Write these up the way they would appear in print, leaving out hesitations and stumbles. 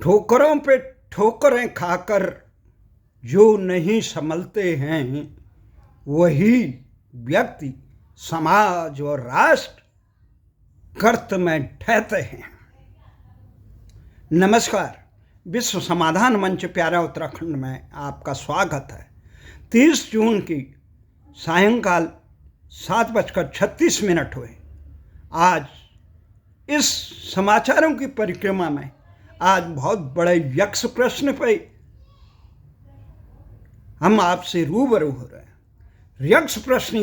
ठोकरों पे ठोकरें खाकर जो नहीं संभलते हैं वही व्यक्ति समाज और राष्ट्र गर्त में ढहते हैं। नमस्कार, विश्व समाधान मंच प्यारा उत्तराखंड में आपका स्वागत है। 30 जून की सायंकाल 7:36 हुए। आज इस समाचारों की परिक्रमा में आज बहुत बड़े यक्ष प्रश्न पे हम आपसे रूबरू हो रहे हैं। यक्ष प्रश्न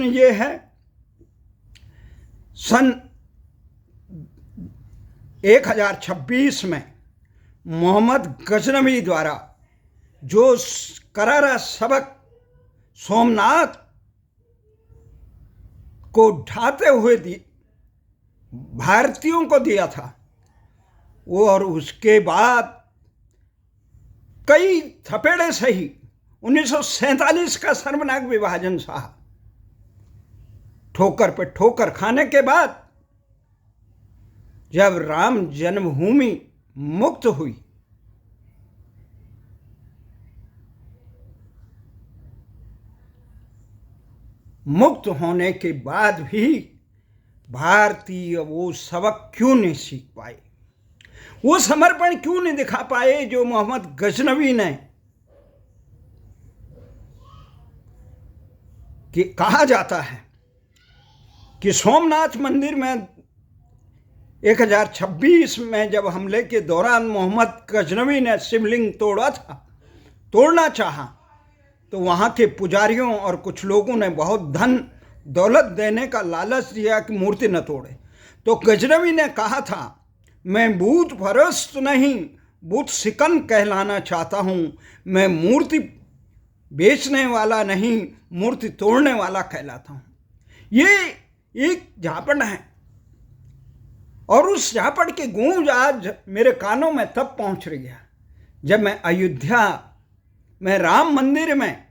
यह है सन 1026 में मोहम्मद गजनवी द्वारा जो करारा सबक सोमनाथ को ढाते हुए भारतीयों को दिया था, और उसके बाद कई थपेड़े सही 1947 का सर्वनाक विभाजन सहा। ठोकर पे ठोकर खाने के बाद जब राम जन्मभूमि मुक्त हुई, मुक्त होने के बाद भी भारतीय वो सबक क्यों नहीं सीख पाए, वो समर्पण क्यों नहीं दिखा पाए जो मोहम्मद गजनवी ने कि कहा जाता है कि सोमनाथ मंदिर में 1026 में जब हमले के दौरान मोहम्मद गजनवी ने शिवलिंग तोड़ना चाहा, तो वहाँ के पुजारियों और कुछ लोगों ने बहुत धन दौलत देने का लालच दिया कि मूर्ति न तोड़े। तो गजनवी ने कहा था, मैं बूत परस्त नहीं, बूत सिकन कहलाना चाहता हूँ। मैं मूर्ति बेचने वाला नहीं, मूर्ति तोड़ने वाला कहलाता हूँ। ये एक झापड़ है, और उस झापड़ की गूंज आज मेरे कानों में तब पहुँच रही है जब मैं अयोध्या में राम मंदिर में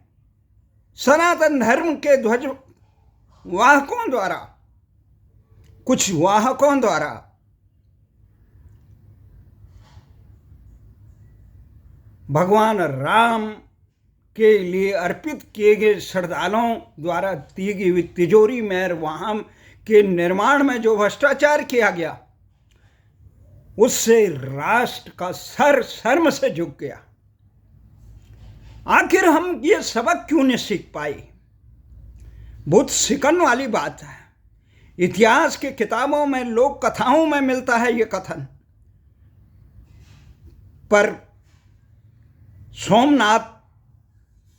सनातन धर्म के ध्वज कुछ वाहकों द्वारा भगवान राम के लिए अर्पित किए गए श्रद्धालुओं द्वारा दी गई तिजोरी में वहां के निर्माण में जो भ्रष्टाचार किया गया, उससे राष्ट्र का सर शर्म से झुक गया। आखिर हम ये सबक क्यों नहीं सीख पाए? बहुत सिकन वाली बात है। इतिहास की किताबों में, लोक कथाओं में मिलता है ये कथन, पर सोमनाथ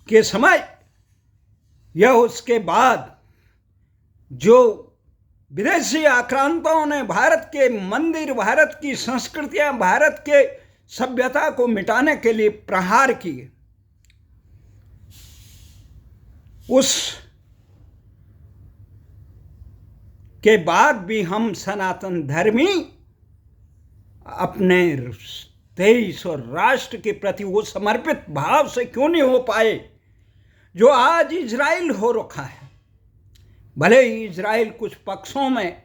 के समय या उसके बाद जो विदेशी आक्रांताओं ने भारत के मंदिर, भारत की संस्कृतियां, भारत के सभ्यता को मिटाने के लिए प्रहार किए, उस के बाद भी हम सनातन धर्मी अपने देश और राष्ट्र के प्रति वो समर्पित भाव से क्यों नहीं हो पाए जो आज इजराइल हो रखा है। भले ही इजराइल कुछ पक्षों में,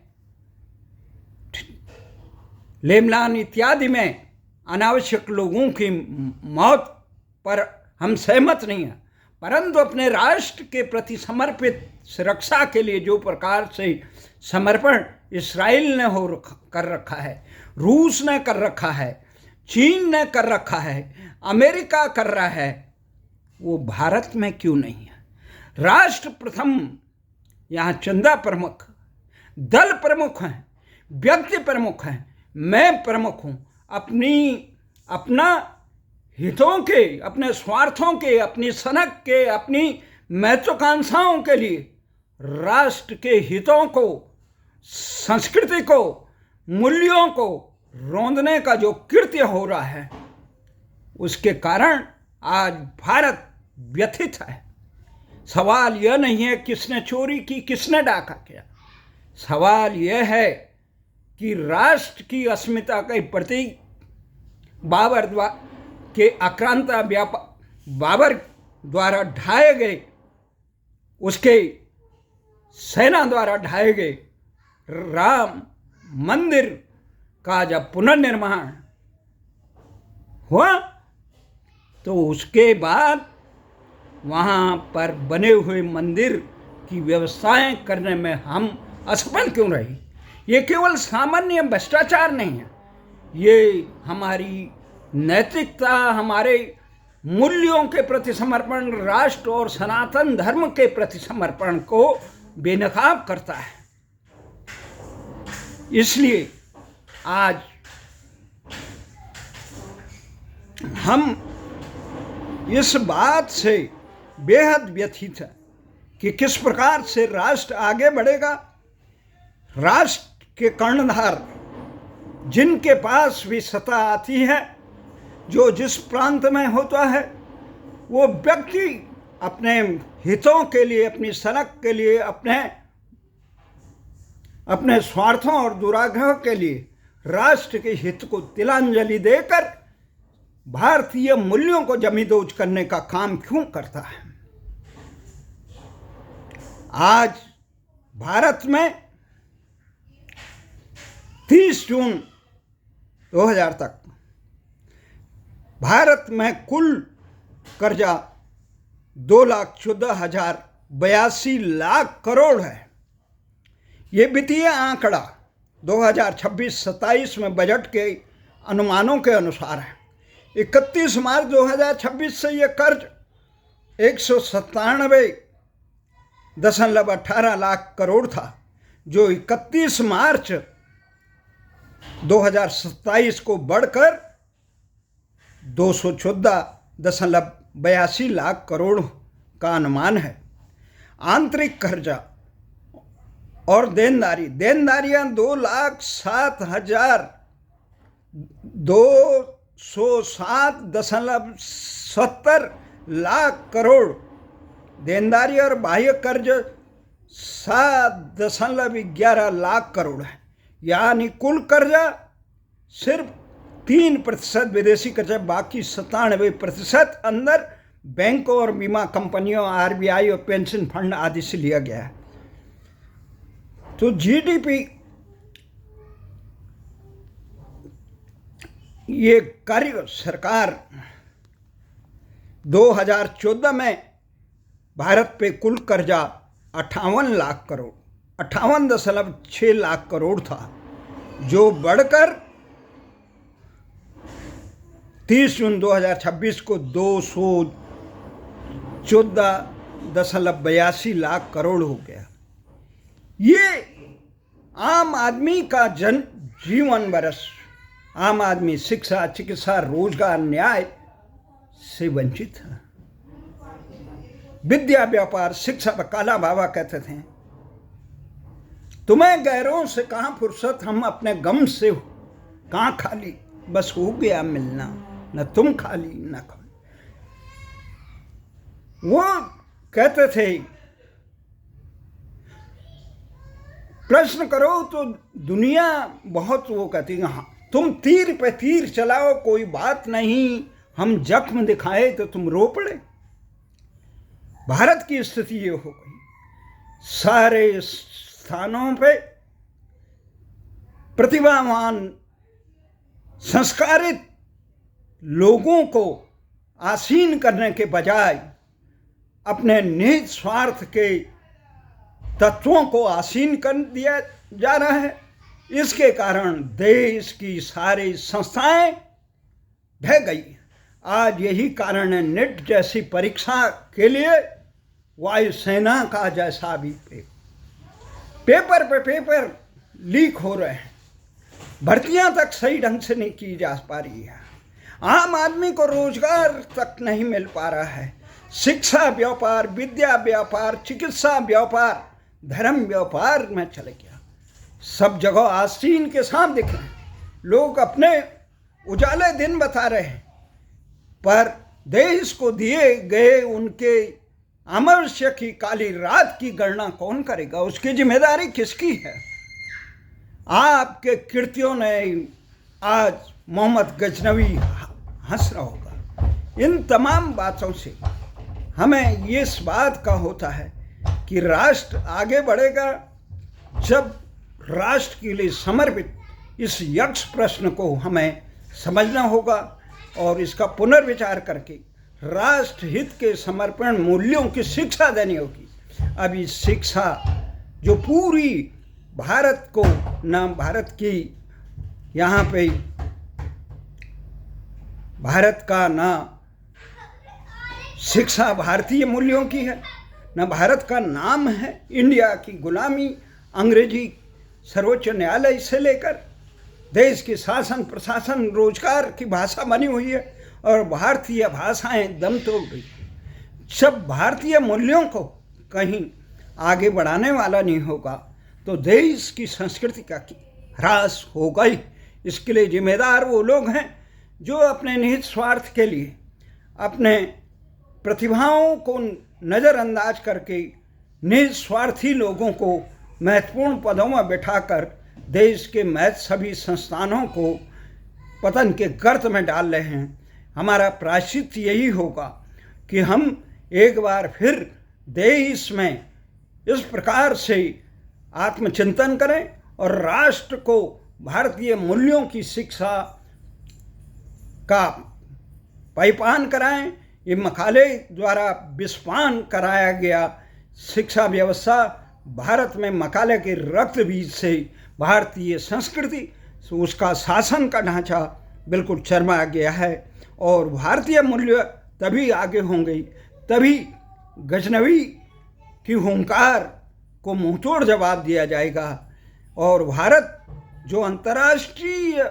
लेबनान इत्यादि में अनावश्यक लोगों की मौत पर हम सहमत नहीं हैं, परंतु अपने राष्ट्र के प्रति समर्पित सुरक्षा के लिए जो प्रकार से समर्पण इस्राइल ने कर रखा है, रूस ने कर रखा है, चीन ने कर रखा है, अमेरिका कर रहा है, वो भारत में क्यों नहीं है? राष्ट्र प्रथम, यहाँ चंदा प्रमुख, दल प्रमुख हैं, व्यक्ति प्रमुख हैं, मैं प्रमुख हूँ। अपना हितों के, अपने स्वार्थों के, अपनी सनक के, अपनी महत्वाकांक्षाओं के लिए राष्ट्र के हितों को, संस्कृति को, मूल्यों को रौंदने का जो कृत्य हो रहा है, उसके कारण आज भारत व्यथित है। सवाल यह नहीं है किसने चोरी की, किसने डाका किया। सवाल यह है कि राष्ट्र की अस्मिता के प्रतीक बाबर के आक्रांता बाबर द्वारा ढाए गए, उसके सेना द्वारा ढाए गए राम मंदिर का जब पुनर्निर्माण हुआ तो उसके बाद वहाँ पर बने हुए मंदिर की व्यवस्थाएं करने में हम असफल क्यों रही? ये केवल सामान्य भ्रष्टाचार नहीं है, ये हमारी नैतिकता, हमारे मूल्यों के प्रति समर्पण, राष्ट्र और सनातन धर्म के प्रति समर्पण को बेनकाब करता है। इसलिए आज हम इस बात से बेहद व्यथित हैं कि किस प्रकार से राष्ट्र आगे बढ़ेगा। राष्ट्र के कर्णधार जिनके पास भी सत्ता आती है, जो जिस प्रांत में होता है, वो व्यक्ति अपने हितों के लिए, अपनी सनक के लिए, अपने स्वार्थों और दुराग्रह के लिए राष्ट्र के हित को तिलांजलि देकर भारतीय मूल्यों को जमींदोज करने का काम क्यों करता है? आज भारत में 30 जून 2000 तक भारत में कुल कर्जा 2,14,082 लाख करोड़ है। ये वित्तीय आंकड़ा 2026-27 में बजट के अनुमानों के अनुसार है। 31 मार्च 2026 से ये कर्ज 197.18 लाख करोड़ था, जो 31 मार्च 2027 को बढ़कर 214.82 लाख करोड़ का अनुमान है। आंतरिक कर्जा और देनदारियां 2,07,207.70 लाख करोड़ देनदारी और बाह्य कर्ज 7.11 लाख करोड़ है। यानी कुल कर्जा सिर्फ 3% विदेशी कर्जा, बाकी 97% अंदर बैंकों और बीमा कंपनियों, RBI और पेंशन फंड आदि से लिया गया है। तो GDP ये कार्य सरकार 2014 में भारत पे कुल कर्जा 58.6 लाख करोड़ था, जो बढ़कर 30 जून 2026 को 214.82 लाख करोड़ हो गया। ये आम आदमी का जीवन बरस, आम आदमी शिक्षा, चिकित्सा, रोजगार, न्याय से वंचित है। विद्या, व्यापार, शिक्षा पर काला बाबा कहते थे, तुम्हें गैरों से कहाँ फुर्सत, हम अपने गम से कहाँ खाली, बस हो गया मिलना, न तुम खाली न खाली। वो कहते थे प्रश्न करो तो दुनिया बहुत वो कहती है, हाँ तुम तीर पे तीर चलाओ कोई बात नहीं, हम जख्म दिखाए तो तुम रो पड़े। भारत की स्थिति ये हो गई, सारे स्थानों पे प्रतिभावान संस्कारित लोगों को आसीन करने के बजाय अपने निहित स्वार्थ के तत्वों को आसीन कर दिया जा रहा है। इसके कारण देश की सारी संस्थाएं ढह गई। आज यही कारण है, नेट जैसी परीक्षा के लिए वायुसेना का जैसा भी पेपर पे पेपर लीक हो रहे हैं, भर्तियां तक सही ढंग से नहीं की जा पा रही है, आम आदमी को रोजगार तक नहीं मिल पा रहा है, शिक्षा व्यापार, विद्या व्यापार, चिकित्सा व्यापार, धर्म व्यापार में चले गया। सब जगह आस्तीन के सामने दिख रहे हैं, लोग अपने उजाले दिन बता रहे हैं, पर देश को दिए गए उनके अमरस्य की काली रात की गणना कौन करेगा? उसकी जिम्मेदारी किसकी है? आपके कृत्यों ने आज मोहम्मद गजनवी हंस रहा होगा। इन तमाम बातों से हमें ये इस बात का होता है कि राष्ट्र आगे बढ़ेगा जब राष्ट्र के लिए समर्पित इस यक्ष प्रश्न को हमें समझना होगा और इसका पुनर्विचार करके राष्ट्र हित के समर्पण मूल्यों की शिक्षा देनी होगी। अब इस शिक्षा जो पूरी भारत को न भारत की यहाँ पे भारत का ना शिक्षा भारतीय मूल्यों की है, न भारत का नाम है। इंडिया की गुलामी अंग्रेजी सर्वोच्च न्यायालय से लेकर देश की शासन प्रशासन रोजगार की भाषा बनी हुई है और भारतीय भाषाएं दम तोड़ गई। जब भारतीय मूल्यों को कहीं आगे बढ़ाने वाला नहीं होगा तो देश की संस्कृति का ह्रास होगा ही। इसके लिए जिम्मेदार वो लोग हैं जो अपने निहित स्वार्थ के लिए अपने प्रतिभाओं को नज़रअंदाज करके निस्वार्थी लोगों को महत्वपूर्ण पदों में बैठाकर देश के सभी संस्थानों को पतन के गर्त में डाल रहे हैं। हमारा प्रायश्चित यही होगा कि हम एक बार फिर देश में इस प्रकार से आत्मचिंतन करें और राष्ट्र को भारतीय मूल्यों की शिक्षा का पायपान कराएं। ये मकाले द्वारा विस्फान कराया गया शिक्षा व्यवस्था भारत में मकाले के रक्त बीज से भारतीय संस्कृति उसका शासन का ढांचा बिल्कुल चरमा गया है और भारतीय मूल्य तभी आगे होंगे, तभी गजनवी की हुंकार को मुंहतोड़ जवाब दिया जाएगा और भारत जो अंतर्राष्ट्रीय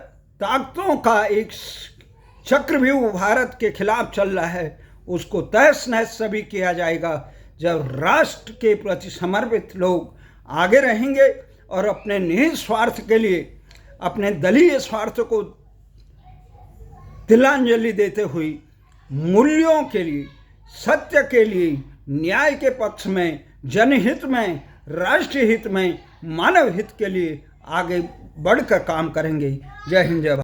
ताकतों का एक चक्रव्यूह भारत के खिलाफ चल रहा है उसको तहस नहस सभी किया जाएगा जब राष्ट्र के प्रति समर्पित लोग आगे रहेंगे और अपने निहित स्वार्थ के लिए अपने दलीय स्वार्थ को तिलांजलि देते हुए मूल्यों के लिए, सत्य के लिए, न्याय के पक्ष में, जनहित में, राष्ट्रीय हित में, मानव हित के लिए आगे बढ़कर काम करेंगे। जय हिंद जय भारत।